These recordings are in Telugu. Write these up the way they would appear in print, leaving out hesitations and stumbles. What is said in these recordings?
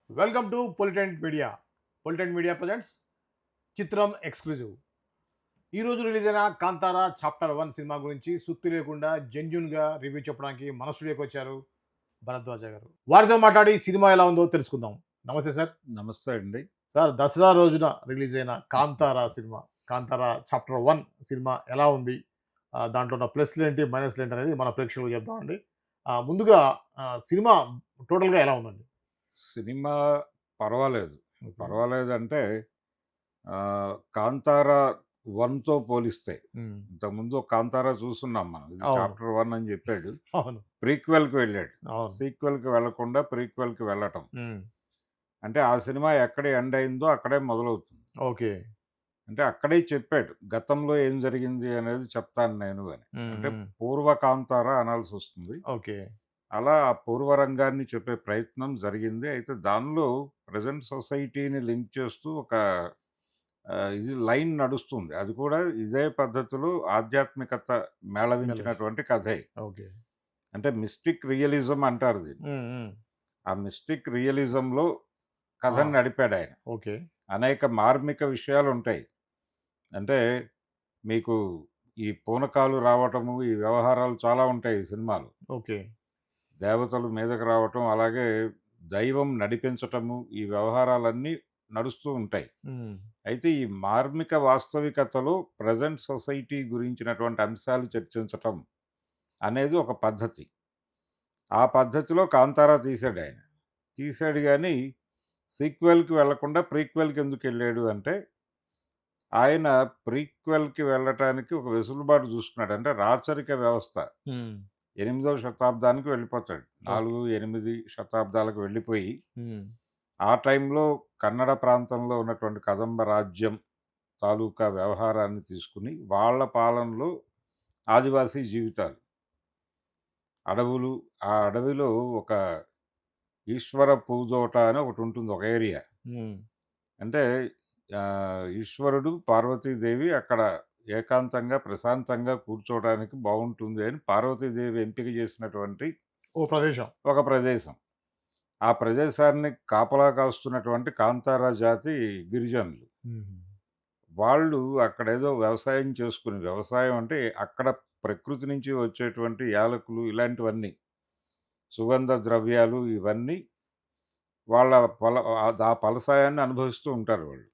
Welcome to Politent media. Politent media presents చిత్రం ఎక్స్క్లూజివ్. ఈ రోజు రిలీజ్ అయిన కాంతారా చాప్టర్ 1 సినిమా గురించి సుత్తి లేకుండా జెన్యున్గా రివ్యూ చెప్పడానికి మన స్టూడియోకి వచ్చారు భరద్వాజ గారు. వారితో మాట్లాడి సినిమా ఎలా ఉందో తెలుసుకుందాం. నమస్తే సార్. నమస్తే అండి. సార్, దసరా రోజున రిలీజ్ అయిన Kantara cinema, Kantara chapter 1 cinema ఎలా ఉంది? దాంట్లో ఉన్న ప్లస్లు ఏంటి, మైనస్లు ఏంటి అనేది మన ప్రేక్షకులకు చెప్దామండి. ముందుగా సినిమా టోటల్‌గా ఎలా ఉందండి? సినిమా పర్వాలేదు. ఓకే. పర్వాలేదంటే 'కాంతారా 1తో పోలిస్తే హ్మ్. ఇంతకుముందు ఒక 'కాంతారా' చూసున్నాం మనం. ఇది అవును. చాప్టర్ 1 అని చెప్పాడు. అవును. ప్రీక్వెల్‌కి వెళ్ళాడు. అవును. సీక్వెల్‌కి వెళ్ళకుండా ప్రీక్వెల్‌కి వెళ్ళటం. హ్మ్. అంటే ఆ సినిమా ఎక్కడ ఎండ్ అయిందో అక్కడే మొదలవుతుంది. ఓకే. అంటే అక్కడే చెప్పాడు. గతంలో ఏం జరిగింది అనేది చెప్తాను నేను అని. హ్మ్. అంటే హ్మ్. పూర్వ 'కాంతారా' అనాల్సొస్తుంది. ఓకే. అలా ఆ పూర్వ రంగాన్ని చెప్పే ప్రయత్నం జరిగింది. అయితే దానిలో ప్రెజెంట్ సొసైటీని లింక్ చేస్తూ ఒక ఇది లైన్ నడుస్తుంది. అది కూడా ఇదే పద్ధతిలో ఆధ్యాత్మికత మెలోస్. మేళవించినటువంటి కథే. ఓకే. అంటే మిస్టిక్ రియలిజం అంటారు దీన్ని. హ్మ్. హ్మ్. ఆ మిస్టిక్ రియలిజంలో కథను ఆ! నడిపాడాయన. ఓకే. అనేక మార్మిక విషయాలుంటాయి. అంటే మీకు ఈ పూనకాలు రావటము, ఈ వ్యవహారాలు చాలా ఉంటాయి ఈ సినిమాలో. ఓకే. దేవతలు మీదకి రావటం, అలాగే దైవం నడిపించటము, ఈ వ్యవహారాలన్నీ నడుస్తూ ఉంటాయి. హ్మ్. అయితే ఈ మార్మిక వాస్తవికతలో ప్రెజెంట్ సొసైటీ గురించినటువంటి అంశాలు చర్చించటం అనేది ఒక పద్ధతి. ఆ పద్ధతిలో 'కాంతారా' తీశాడాయన. తీశాడు గానీ, సీక్వెల్‌కి వెళ్ళకుండా ప్రీక్వెల్‌కి ఎందుకెళ్ళాడు అంటే, ఆయన ప్రీక్వెల్‌కి వెళ్ళటానికి ఒక వెసులుబాటు చూసుకున్నాడు. అంటే రాచరిక వ్యవస్థ. హ్మ్. 8వ శతాబ్దానికి వెళ్ళిపోతాడు. ఓకే. 4, 8 శతాబ్దాలకు వెళ్ళిపోయి, హ్మ్. ఆ టైంలో కన్నడ ప్రాంతంలో ఉన్నటువంటి కదంబ రాజ్యం తాలూకా వ్యవహారాన్ని తీసుకుని, వాళ్ళ పాలనలో ఆదివాసీ జీవితాలు. అడవులు, ఆ అడవిలో ఒక ఈశ్వర పూదోట అని ఒకటుంటుంది ఒక ఏరియా. హ్మ్. అంటే ఈశ్వరుడు, పార్వతీదేవి అక్కడ ఏకాంతంగా, ప్రశాంతంగా కూర్చోవడానికి బావుంటుంది అని పార్వతీదేవి ఎంపిక చేసినటువంటి ఓ ప్రదేశం. ఒక ప్రదేశం. ఆ ప్రదేశాన్ని కాపలా కాస్తున్నటువంటి కాంతారా జాతి గిరిజనులు. హుహు. వాళ్ళు అక్కడేదో వ్యవసాయం చేసుకుని వ్యవసాయం అంటే అక్కడ ప్రకృతి నుంచి వచ్చేటువంటి యాలకులు ఇలాంటివన్నీ, సుగంధ ద్రవ్యాలు ఇవన్నీ వాళ్ళ ఆ ఫలసాయాన్ని అనుభవిస్తూ ఉంటారు వాళ్ళు.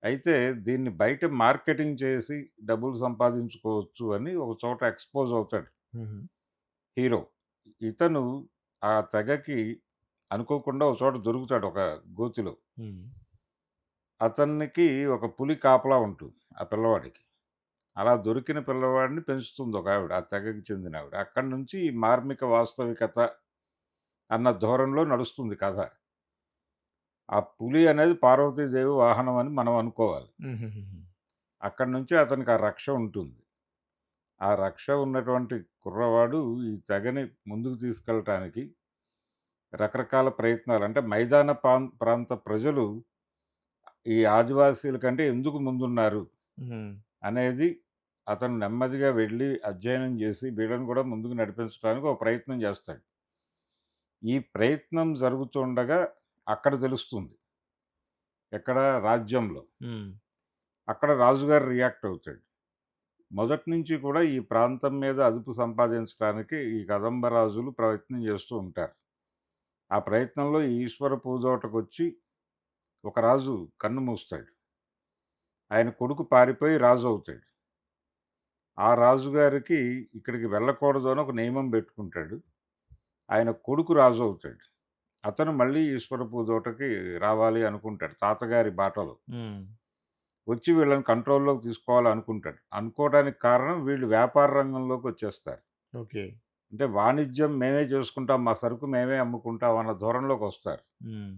అయితే దీన్ని బయట మార్కెటింగ్ చేసి డబ్బులు సంపాదించుకోవచ్చు అని ఒక చోట ఎక్స్‌పోజ్ అవుతాడు హుహు. హీరో. ఇతను ఆ తెగకి అనుకోకుండా ఒక చోట దొరుకుతాడు ఒక గోతిలో. హ్మ్. అతనికి ఒక పులి కాపలా ఉంటుంది ఆ పిల్లవాడికి. అలా దొరికిన పిల్లవాడిని పెంచుతుంది ఒకావిడ. ఆ తెగకి చెందినావిడ. అక్కడి నుంచి ఈ మార్మిక వాస్తవికత అన్న ధోరణిలో నడుస్తుంది కథ. ఆ పులి అనేది పార్వతీదేవి వాహనం అని మనం అనుకోవాలి. హుహుహుహు. అక్కడి నుంచి అతనికి ఆ రక్ష ఉంటుంది. ఆ రక్ష ఉన్నటువంటి కుర్రవాడు ఈ తెగని ముందుకు తీసుకెళ్ళటానికి రకరకాల ప్రయత్నాలు అంటే మైదాన ప్రాంత ప్రజలు ఈ ఆదివాసీల కంటే ఎందుకు ముందున్నారు హ్మ్. అనేది అతను నెమ్మదిగా వెళ్ళి అధ్యయనం చేసి వీళ్ళని కూడా ముందుకు నడిపించడానికి ఒక ప్రయత్నం చేస్తాడు. ఈ ప్రయత్నం జరుగుతుండగా అక్కడ తెలుస్తుంది. ఎక్కడ రాజ్యంలో. హ్మ్. అక్కడ రాజుగారు రియాక్ట్ అవుతాడు. మొదటి నుంచి కూడా ఈ ప్రాంతం మీద అదుపు సంపాదించడానికి ఈ కదంబ రాజులు ప్రయత్నం చేస్తూ ఉంటారు. ఆ ప్రయత్నంలో ఈ ఈశ్వర పూజోటకొచ్చి ఒక రాజు కన్ను మూస్తాడు. ఆయన కొడుకు పారిపోయి రాజు అవుతాడు. ఆ రాజుగారికి ఇక్కడికి వెళ్ళకూడదు అని ఒక నియమం పెట్టుకుంటాడు. ఆయన కొడుకు రాజు అవుతాడు. అతను మళ్ళీ ఈశ్వర పూజోటకి రావాలి అనుకుంటాడు తాతగారి బాటలో. హ్మ్. వచ్చి వీళ్ళని కంట్రోల్‌లోకి తీసుకోవాలనుకుంటాడు. అనుకోవడానికి కారణం వీళ్ళు వ్యాపార రంగంలోకి వచ్చేస్తారు. ఓకే. అంటే వాణిజ్యం మేమే చేసుకుంటాం. మా సరుకు మేమే అమ్ముకుంటాం అన్న ధోరణిలోకొస్తారు. హ్మ్.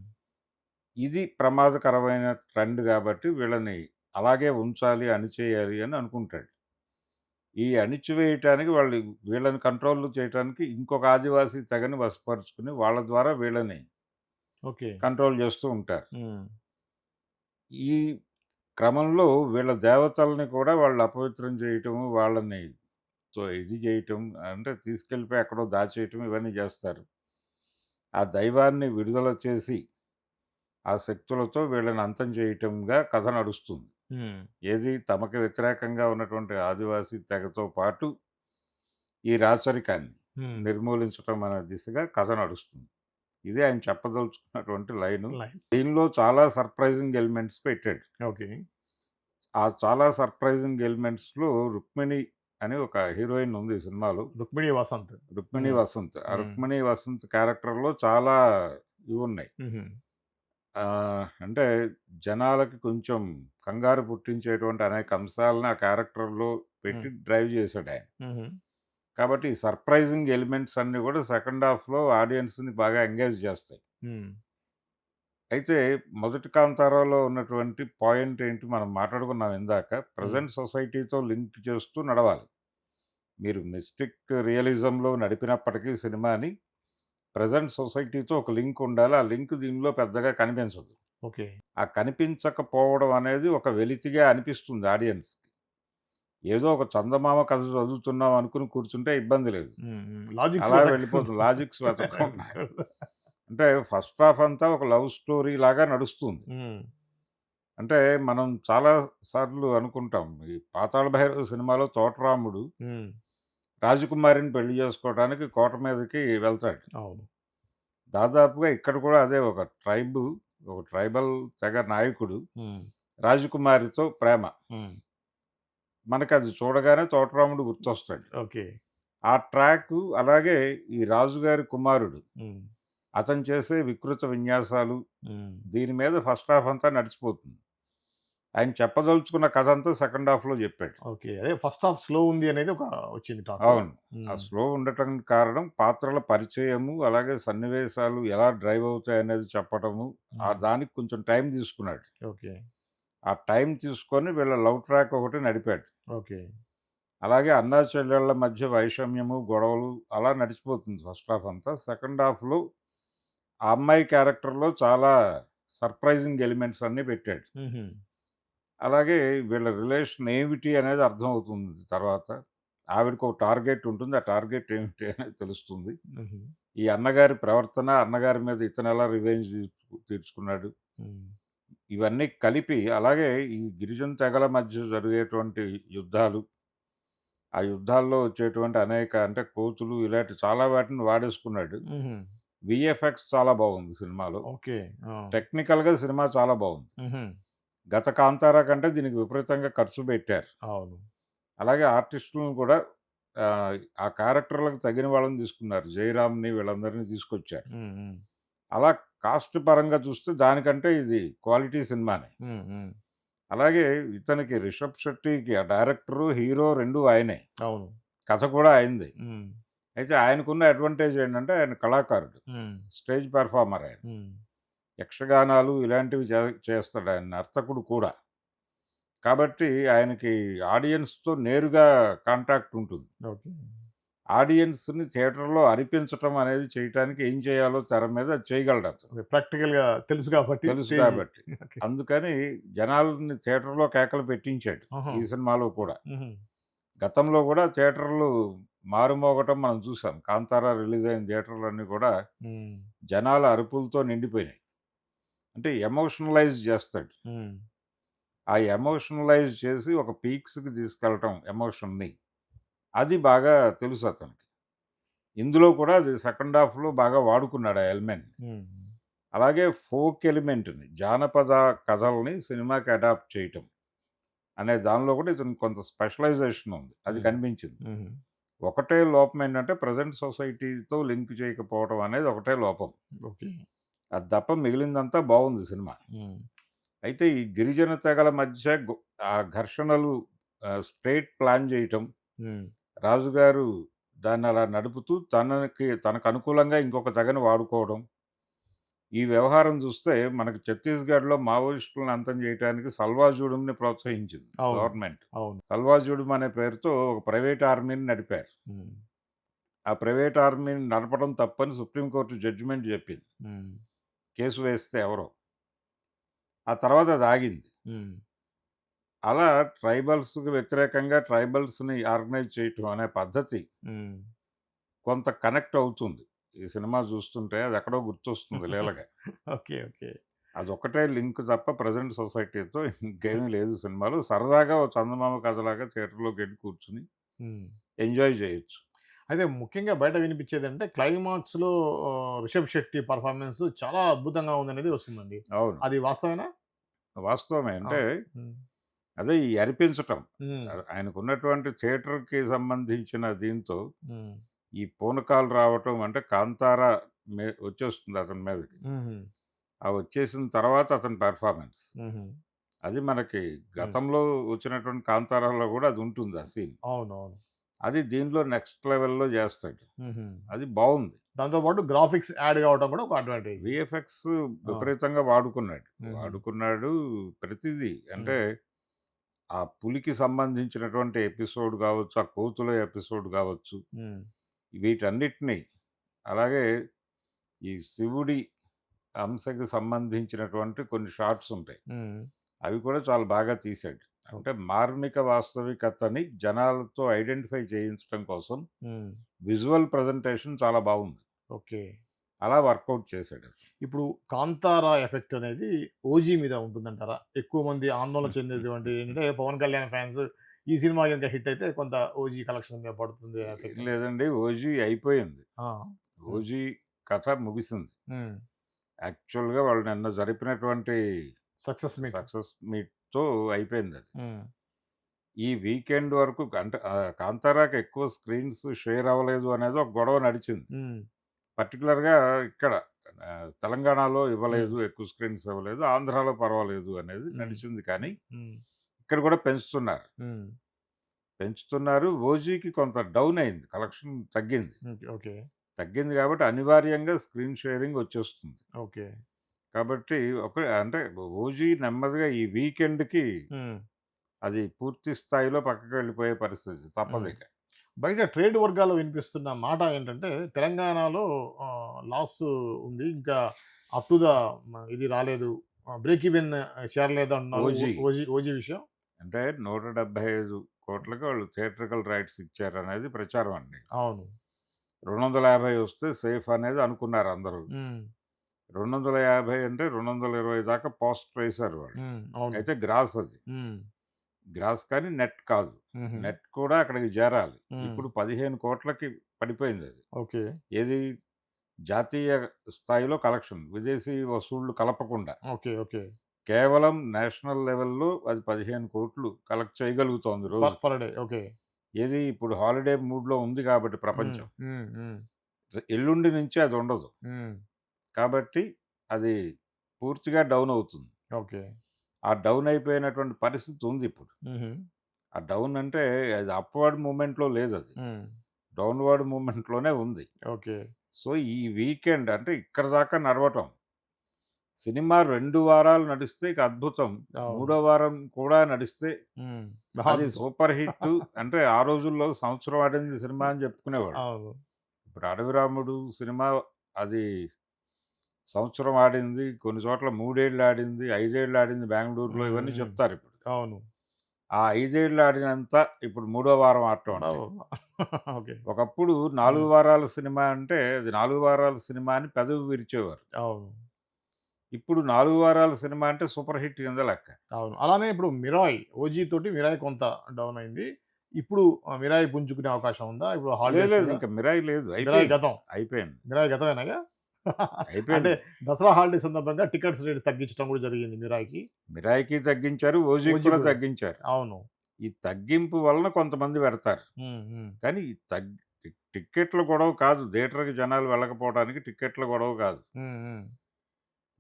ఇది ప్రమాదకరమైన ట్రెండ్ గాబట్టి వీళ్ళని అలాగే ఉంచాలి, అణిచేయాలి అని అనుకుంటాడు. ఈ అణిచివేయటానికి వీళ్ళని కంట్రోల్ చేయటానికి ఇంకొక ఆదివాసీ తెగని వశపరుచుకొని వాళ్ళ ద్వారా వీళ్ళని ఓకే. కంట్రోల్ చేస్తూ ఉంటారు. హ్మ్. ఈ క్రమంలో వీళ్ళ దేవతల్ని కూడా వాళ్ళు అపవిత్రం చేయటము, వాళ్ళని ఇది చేయటం అంటే తీసుకెళ్ళిపోయి ఎక్కడో దాచేయటం ఇవన్నీ చేస్తారు. ఆ దైవాన్ని విడుదల చేసి ఆ శక్తులతో వీళ్ళని అంతం చేయటంగా కథ నడుస్తుంది. హ్మ్. ఏది తమకు వ్యతిరేకంగా ఉన్నటువంటి ఆదివాసీ తెగతో పాటు ఈ రాచరికాన్ని హ్మ్. నిర్మూలించటం అనే దిశగా కథ నడుస్తుంది. ఇదే ఆయన చెప్పదలుచుకున్నటువంటి లైను. లైన్. దీనిలో చాలా సర్ప్రైజింగ్ ఎలిమెంట్స్ పెట్టాడు. ఓకే. ఆ చాలా సర్ప్రైజింగ్ ఎలిమెంట్స్‌లో రుక్మిణి అని ఒక హీరోయిన్ ఉంది ఈ సినిమాలో. 'రుక్మిణి వసంత్.' రుక్మిణి హ్మ్. వసంత్. ఆ హ్మ్. రుక్మిణి వసంత్ క్యారెక్టర్‌లో చాలా ఇవున్నాయి. హుహు. అంటే జనాలకి కొంచెం కంగారు పుట్టించేటువంటి అనేక అంశాలను ఆ క్యారెక్టర్‌లో హ్మ్. పెట్టి డ్రైవ్ చేశాడాయన. హుహు. కాబట్టి ఈ సర్ప్రైజింగ్ ఎలిమెంట్స్ అన్నీ కూడా సెకండ్ హాఫ్‌లో ఆడియన్స్‌ని బాగా ఎంగేజ్ చేస్తాయి. హ్మ్. అయితే మొదటి 'కాంతారా'లో ఉన్నటువంటి పాయింట్ ఏంటి మనం మాట్లాడుకున్నాం ఇందాక. హ్మ్. ప్రెజెంట్ సొసైటీతో లింక్ చేస్తూ నడవాలి. మీరు మిస్టిక్ రియలిజంలో నడిపినప్పటికీ సినిమాని ప్రెజెంట్ సొసైటీతో ఒక లింక్ ఉండాలి. ఆ లింక్ దీనిలో పెద్దగా కనిపించదు. ఓకే. ఆ కనిపించకపోవడం అనేది ఒక వెలితిగా అనిపిస్తుంది ఆడియన్స్‌కి. ఏదో ఒక చందమామ కథ చదువుతున్నాం అనుకుని కూర్చుంటే ఇబ్బంది లేదు. హ్మ్. హ్మ్. లాజిక్స్ అలా వెళ్ళిపోతుంది. వెతకకుండా. లాజిక్స్ వెతకకుండా. అంటే ఫస్ట్ హాఫ్ అంతా ఒక లవ్ స్టోరీ లాగా నడుస్తుంది. హ్మ్. అంటే మనం చాలా సార్లు అనుకుంటాం. ఈ 'పాతాళ భైరవి' సినిమాలో తోటరాముడు హ్మ్. రాజకుమారిని పెళ్లి చేసుకోవడానికి కోట మీదకి వెళ్తాడు. అవును. దాదాపుగా ఇక్కడ కూడా అదే ఒక ట్రైబల్ తెగ నాయకుడు హ్మ్. రాజకుమారితో ప్రేమ. హ్మ్. మనకది చూడగానే తోటరాముడు గుర్తొస్తాడు. ఓకే. ఆ ట్రాకు అలాగే ఈ రాజుగారి కుమారుడు హ్మ్. అతను చేసే వికృత విన్యాసాలు హ్మ్. దీని మీద ఫస్ట్ హాఫ్ అంతా నడిచిపోతుంది. ఆయన చెప్పదలుచుకున్న కథంతా సెకండ్ హాఫ్‌లో జెప్పాడు. ఓకే. అదే ఫస్ట్ హాఫ్ స్లో ఉంది అనేది ఒక వచ్చింది టాకు. అవును. ఆ హ్మ్. స్లో ఉండటానికి కారణం పాత్రల పరిచయము, అలాగే సన్నివేశాలు ఎలా డ్రైవ్ అవుతాయనేది చెప్పటము, హ్మ్. దానికి కొంచెం టైం తీసుకున్నాడు. ఓకే. ఆ టైం తీసుకొని వీళ్ళ లవ్ ట్రాక్ ఒకటి నడిపాడు. ఓకే. అలాగే అన్నా చెల్లెళ్ళ మధ్య వైషమ్యము, గొడవలు అలా నడిచిపోతుంది ఫస్ట్ హాఫ్ అంతా. సెకండ్ హాఫ్‌లో ఆ అమ్మాయి క్యారెక్టర్‌లో చాలా సర్ప్రైజింగ్ ఎలిమెంట్స్ అన్నీ పెట్టాడు. హుహు. అలాగే వీళ్ళ రిలేషన్ ఏమిటి అనేది అర్థమవుతుంది తర్వాత. ఆవిడకి ఒక టార్గెట్ ఉంటుంది. ఆ టార్గెట్ ఏమిటి అనేది తెలుస్తుంది. హుహు. ఈ అన్నగారి ప్రవర్తన, అన్నగారి మీద ఇతనెలా రివెంజ్ తీర్చుకున్నాడు. హ్మ్. ఇవన్నీ కలిపి అలాగే ఈ గిరిజన తెగల మధ్య జరిగేటువంటి యుద్ధాలు, ఆ యుద్ధాల్లో వచ్చేటువంటి అనేక అంటే కోతులు ఇలాంటి చాలా వాటిని వాడేసుకున్నాడు. హుహు. వీఎఫ్ఎక్స్ చాలా బాగుంది సినిమాలో. ఓకే. ఆ! టెక్నికల్‌గా సినిమా చాలా బాగుంది. హుహు. గత 'కాంతార' కంటే దీనికి విపరీతంగా ఖర్చు పెట్టారు. అవును. అలాగే ఆర్టిస్టులను కూడా ఆ క్యారెక్టర్‌లకు తగిన వాళ్ళని తీసుకున్నారు. 'జయరామ్‌ని' వీళ్ళందరిని తీసుకొచ్చారు. హ్మ్. హ్మ్. అలా కాస్ట్ పరంగా చూస్తే దానికంటే ఇది క్వాలిటీ సినిమానే. హ్మ్. హ్మ్. అలాగే ఇతనికి 'రిషబ్ శెట్టికి' ఆ డైరెక్టరు, హీరో 2 ఆయనే. అవును. కథ కూడా ఆయనదే. హ్మ్. అయితే ఆయనకున్న అడ్వాంటేజ్ ఏంటంటే ఆయన కళాకారుడు. హ్మ్. స్టేజ్ పెర్ఫార్మర్ ఆయన. హ్మ్. యక్షగానాలు ఇలాంటివి చేస్తాడు ఆయన. నర్తకుడు కూడా. కాబట్టి ఆయనకి ఆడియన్స్‌తో నేరుగా కాంటాక్ట్ ఉంటుంది. ఓకే. ఆడియన్స్‌ని థియేటర్‌లో అరిపించటం అనేది చేయటానికి ఏం చేయాలో తెర మీద అది చేయగలడతను. అదే ప్రాక్టికల్‌గా తెలుసు కాబట్టి తెలుసు స్టేజ్. కాబట్టి. ఓకే. అందుకని జనాల్ని థియేటర్‌లో కేకలు పెట్టించాడు. ఆహా! ఈ సినిమాలో కూడా. హుహు. గతంలో కూడా థియేటర్‌లు మారుమోగటం మనం చూసాం. 'కాంతార' రిలీజ్ అయిన థియేటర్‌లన్నీ కూడా హ్మ్. జనాల అరుపులతో నిండిపోయినాయి. అంటే ఎమోషనలైజ్ చేస్తాడు. హ్మ్. ఆ ఎమోషనలైజ్ చేసి ఒక పీక్స్‌కి తీసుకెళ్ళటం ఎమోషన్‌ని. అది బాగా తెలుసు అతనికి. ఇందులో కూడా అది సెకండ్ హాఫ్‌లో బాగా వాడుకున్నాడు ఆ ఎలిమెంట్‌ని. హ్మ్. అలాగే ఫోక్ ఎలిమెంట్‌ని, జానపద కథల్ని సినిమాకి అడాప్ట్ చేయటం అనే దానిలో కూడా ఇతనికి కొంత స్పెషలైజేషన్ ఉంది. అది హ్మ్. కనిపించింది. హుహు. ఒకటే లోపం ఏంటంటే ప్రెజెంట్ సొసైటీతో లింక్ చేయకపోవడం అనేది ఒకటే లోపం. ఓకే. అది తప్ప మిగిలిందంతా బావుంది సినిమా. హ్మ్. అయితే ఈ గిరిజన తెగల మధ్య ఆ ఘర్షణలు స్ట్రెయిట్ ప్లాన్ చేయటం, హ్మ్. రాజుగారు దాన్నలా నడుపుతూ తనకు అనుకూలంగా ఇంకొక తెగని వాడుకోవడం. ఈ వ్యవహారం చూస్తే మనకు ఛత్తీస్‌గఢ్‌లో మావోయిస్టులను అంతం చేయటానికి సల్వాజుడుంని ప్రోత్సహించింది అవును. గవర్నమెంట్. అవును. సల్వాజుడుం అనే పేరుతో ఒక ప్రైవేట్ ఆర్మీని నడిపారు. హ్మ్. ఆ ప్రైవేట్ ఆర్మీని నడపడం తప్పని సుప్రీం కోర్ట్ జడ్జిమెంట్ చెప్పింది. హ్మ్. కేసు వేస్తే ఎవరో. ఆ తర్వాత అది ఆగింది. హ్మ్. అలా ట్రైబల్స్‌కి వ్యతిరేకంగా ట్రైబల్స్‌ని ఆర్గనైజ్ చేయటం అనే పద్ధతి హ్మ్. కొంత కనెక్ట్ అవుతుంది. ఈ సినిమా చూస్తుంటే అదెక్కడో గుర్తొస్తుంది లీలగా. ఓకే. ఓకే. అదొక్కటే లింక్ తప్ప ప్రెజెంట్ సొసైటీతో ఇంకేమీ లేదు సినిమాలో. సరదాగా ఓ చందమామ కథలాగా థియేటర్‌లోకెళ్ళి కూర్చొని హ్మ్. ఎంజాయ్ చేయొచ్చు. అయితే ముఖ్యంగా బయట వినిపించేదంటే క్లైమాక్స్‌లో 'రిషబ్ శెట్టి' పెర్ఫార్మన్స్ చాలా అద్భుతంగా ఉందనేది వస్తుందండి. అవును. అది వాస్తవేనా? వాస్తవమే. ఆ! అంటే హ్మ్. అదే ఈ అరిపించటం. హ్మ్. ఆయనకున్నటువంటి థియేటర్‌కి సంబంధించిన దీంతో హ్మ్. ఈ పూనకాలు రావటం అంటే 'కాంతార' వచ్చేస్తుంది అతని మీదకి. హుహు. ఆ వచ్చేసిన తర్వాత అతని పెర్ఫార్మన్స్. హుహు. అది మనకి హ్మ్. గతంలో వచ్చినటువంటి 'కాంతారా'లో గూడా అది ఉంటుంది ఆ సీన్. అవునవును. అది దీనిలో నెక్స్ట్ లెవెల్‌లో జేస్తాడు. హుహు. అది బావుంది. దాంతో పాటు గ్రాఫిక్స్ యాడ్ కావడం కూడా ఒక అడ్వాంటేజ్. వీఎఫ్ఎక్స్ ఆ! విపరీతంగా వాడుకున్నాడు. హుహు. వాడుకున్నాడు ప్రతిదీ. అంటే హ్మ్. ఆ పులికి సంబంధించినటువంటి ఎపిసోడ్ గావచ్చు, ఆ కోతుల ఎపిసోడ్ గావచ్చు, హ్మ్. వీటన్నిటిని అలాగే ఈ శివుడి అంశకి సంబంధించినటువంటి కొన్ని షాట్స్ ఉంటాయి. హ్మ్. అవి కూడా చాలా బాగా తీశాడు. ఓహ్! అంటే మార్మిక వాస్తవికతని జనాలతో ఐడెంటిఫై చేయించడం కోసం హ్మ్. విజువల్ ప్రెజెంటేషన్ చాలా బావుంది. ఓకే. అలా వర్కౌట్ చేశాడు. ఇప్పుడు 'కాంతార' ఎఫెక్ట్ అనేది 'ఓజీ' మీద ఉంటుందంటారా? ఎక్కువ మంది ఆందోళన చెందేటువంటిది ఏంటంటే 'పవన్ కళ్యాణ్' ఫ్యాన్స్ ఈ సినిమా గనుక హిట్ అయితే కొంత 'ఓజీ' కలెక్షన్స్ మీద పడుతుంది ఏం ఎఫెక్ట్ అని. లేదండి. 'ఓజీ' అయిపోయింది. ఆ! హ్మ్. 'ఓజీ' కథ ముగిసింది. హ్మ్. యాక్చువల్‌గా వాళ్ళు నిన్న జరిపినటువంటి సక్సెస్ మీట్. సక్సెస్ మీట్‌తో అయిపోయిందది. హ్మ్. ఈ వీకెండ్ వరకు అంటే 'కాంతారా'కి ఎక్కువ స్క్రీన్స్ షేర్ అవ్వలేదు అనేది ఒక గొడవ నడిచింది. హ్మ్. పర్టిక్యులర్‌గా ఇక్కడ తెలంగాణలో హ్మ్. ఇవ్వలేదు. ఎక్కువ స్క్రీన్స్ ఇవ్వలేదు. ఆంధ్రాలో పర్వాలేదు అనేది హ్మ్. నడిచింది కానీ, హ్మ్. ఇక్కడ కూడా పెంచుతున్నారు. హ్మ్. పెంచుతున్నారు. 'ఓజీకి' కొంత డౌన్ అయింది. కలెక్షన్ తగ్గింది. ఓకే. ఓకే. తగ్గింది కాబట్టి అనివార్యంగా స్క్రీన్ షేరింగ్ వచ్చేస్తుంది. ఓకే. కాబట్టి అంటే 'ఓజీ' నెమ్మదిగా ఈ వీకెండ్‌కి హ్మ్. అది పూర్తి స్థాయిలో పక్కకి వెళ్ళిపోయే పరిస్థితి హ్మ్. తప్పదిక. బయట ట్రేడ్ వర్గాల్లో వినిపిస్తున్న మాట ఏంటంటే, తెలంగాణలో లాస్ ఉంది. ఇంకా అప్ టు ద ఇది రాలేదు. బ్రేక్ ఈవెన్ చేరలేదు అంటున్నారు. 'ఓజీ' ఓజీ విషయం. అంటే 175,00,00,000కి వాళ్ళు థియేట్రికల్ రైట్స్ ఇచ్చారనేది ప్రచారం అండి. అవును. 250 వస్తే సేఫ్ అనేది అనుకున్నారు అందరూ. హ్మ్. 250 అంటే 220 దాకా పోస్టర్ వేశారు వాళ్ళు. హ్మ్. అవును. అయితే గ్రాస్ అది. హ్మ్. గ్రాస్ కానీ నెట్ కాదు. హుహు. నెట్ కూడా అక్కడికి చేరాలి. హ్మ్. ఇప్పుడు 15,00,00,000కి పడిపోయిందది. ఓకే. ఏది జాతీయ స్థాయిలో కలెక్షన్. విదేశీ వసూళ్లు కలపకుండా. ఓకే. ఓకే. కేవలం నేషనల్ లెవెల్‌లో అది 15,00,00,000 కలెక్ట్ చేయగలుగుతోంది రోజుకి. Per day. ఓకే. ఏది ఇప్పుడు హాలిడే మూడ్‌లో ఉంది కాబట్టి హ్మ్. ప్రపంచం. హ్మ్. హ్మ్. ఎల్లుండి నుంచి అది ఉండదు. హ్మ్. కాబట్టి అది పూర్తిగా డౌన్ అవుతుంది. ఓకే. ఆ డౌన్ అయిపోయినటువంటి పరిస్థితి ఉంది ఇప్పుడు. హుహు. ఆ డౌన్ అంటే అది అప్‌వర్డ్ మూవ్‌మెంట్‌లో లేదది. హ్మ్. డౌన్‌వర్డ్ మూవ్‌మెంట్‌లోనే ఉంది. ఓకే. సో, ఈ వీకెండ్ అంటే ఇక్కడి దాకా నడవటం. సినిమా 2 వారాలు నడిస్తే ఇక అద్భుతం. అవును. మూడో వారం కూడా నడిస్తే హ్మ్. అది మహాద్భుతం. Super hit. అంటే ఆ రోజుల్లో సంవత్సరం ఆడింది సినిమా అని చెప్పుకునేవాళ్ళు. అవును. ఇప్పుడు 'అడవిరాముడు' సినిమా అది సంవత్సరం ఆడింది. కొన్ని చోట్ల 3 ఏళ్ళు ఆడింది. 5 ఏళ్ళు ఆడింది బెంగుళూరులో హ్మ్. ఇవన్నీ హ్మ్. చెప్తారిప్పుడు. అవును. ఆ 5 ఏళ్ళు ఆడినంత ఇప్పుడు మూడో వారం ఆడటం అంటే. అబ్బబ్బబ్బా! ఓకే. ఒకప్పుడు 4 హ్మ్. వారాల సినిమా అంటే అది 4 వారాల సినిమా అని పెదవి విరిచేవారు. అవును. ఇప్పుడు 4 వారాల సినిమా అంటే సూపర్ హిట్ కింద లెక్క. అవును. అలానే ఇప్పుడు 'మిరాయ్' 'ఓజీ' తోటి 'మిరాయ్' కొంత డౌన్ అయింది. ఇప్పుడు 'మిరాయ్' పుంజుకునే అవకాశం ఉందా? ఇప్పుడు లేదు లేదు హాలిడేస్‌గా ఇంక మిరాయి లేదు. 'మిరాయ్' అయిపోయింది. గతం. అయిపోయింది. 'మిరాయ్' గతమేనాగా? అంటే అయిపోయింది. దసరా హాలిడే సందర్భంగా టికెట్స్ రేట్ తగ్గించడం కూడా జరిగింది 'మిరాయ్‌కి.' మిరాయికి తగ్గించారు. ఓజీకి 'ఓజీ' కూడా కూడా. తగ్గించారు. అవును. ఈ తగ్గింపు వలన కొంతమంది వెడతారు. హ్మ్. హ్మ్. కానీ ఈ టిక్కెట్ల గొడవ కాదు. థియేటర్‌కి జనాలు వెళ్ళకపోవడానికి టిక్కెట్ల గొడవ కాదు. హ్మ్. హ్మ్.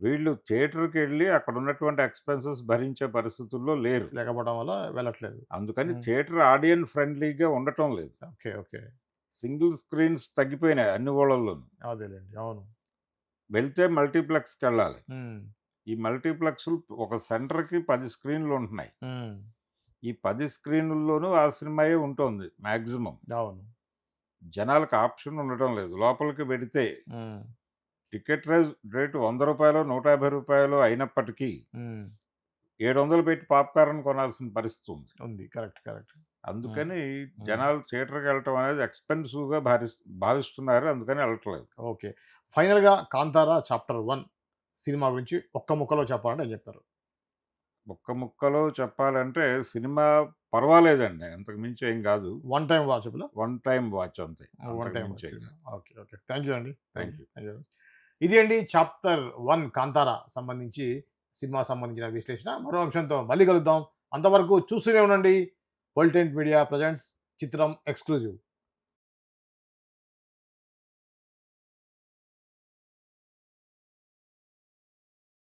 వీళ్ళు థియేటర్‌కెళ్ళి అక్కడున్నటువంటి ఎక్స్‌పెన్సెస్ భరించే పరిస్థితుల్లో లేరు. లేకపోవడం వల్ల వెళ్ళట్లేదు. అందుకని హ్మ్. థియేటర్ ఆడియన్ ఫ్రెండ్లీగా ఉండటం లేదు. ఓకే. ఓకే. సింగిల్ స్క్రీన్స్ తగ్గిపోయినాయి అన్ని ఊళ్ళల్లోనూ. అదేలెండి. అవును. వెళ్తే మల్టీప్లెక్స్‌కెళ్ళాలి. హ్మ్. ఈ మల్టీప్లెక్స్‌లు ఒక సెంటర్‌కి 10 స్క్రీన్‌లుంటున్నాయి. హ్మ్. ఈ 10 స్క్రీనుల్లోనూ ఆ సినిమాయే ఉంటోంది మాక్సిమం. అవును. జనాలకు ఆప్షన్ ఉండటం లేదు. లోపలికి వెడితే హ్మ్. టికెట్ రేటు రూ. 100 రూ. 150 అయినప్పటికీ హ్మ్. 700 పెట్టి పాప్‌కార్న్ కొనాల్సిన పరిస్థితి ఉంది. ఉంది. కరెక్ట్. కరెక్ట్. హ్మ్. అందుకని హ్మ్. జనాలు థియేటర్‌కెళ్ళటం అనేది ఎక్స్‌పెన్సివ్‌గా భావిస్తున్నారు. అందుకని ఎళ్ళట్లేదు. ఓకే. ఫైనల్‌గా 'కాంతార చాప్టర్ 1' సినిమా గురించి ఒక్క ముక్కలో చెప్పాలంటే ఏం చెప్తారు? ఒక్క ముక్కలో చెప్పాలంటే సినిమా పర్వాలేదండి. అంతకు మించి ఏం గాదు. వన్ టైమ్ వాచబులా? వన్ టైమ్ వాచ్ అంతే. వన్ అంతకు టైమ్ మించి ఏం సినిమా. గాదు. ఓకే. ఓకే. థ్యాంక్ యూ అండి. Thank thank you. You. Thank you very much. ఇది అండి చాప్టర్ 1 కాంతార సంబంధించి సినిమా సంబంధించిన విశ్లేషణ. మరో అంశంతో మళ్ళీ కలుద్దాం. అంతవరకు చూస్తూనే ఉండండి. వోల్టెంట్ మీడియా ప్రెజెంట్స్ చిత్రం ఎక్స్‌క్లూజివ్.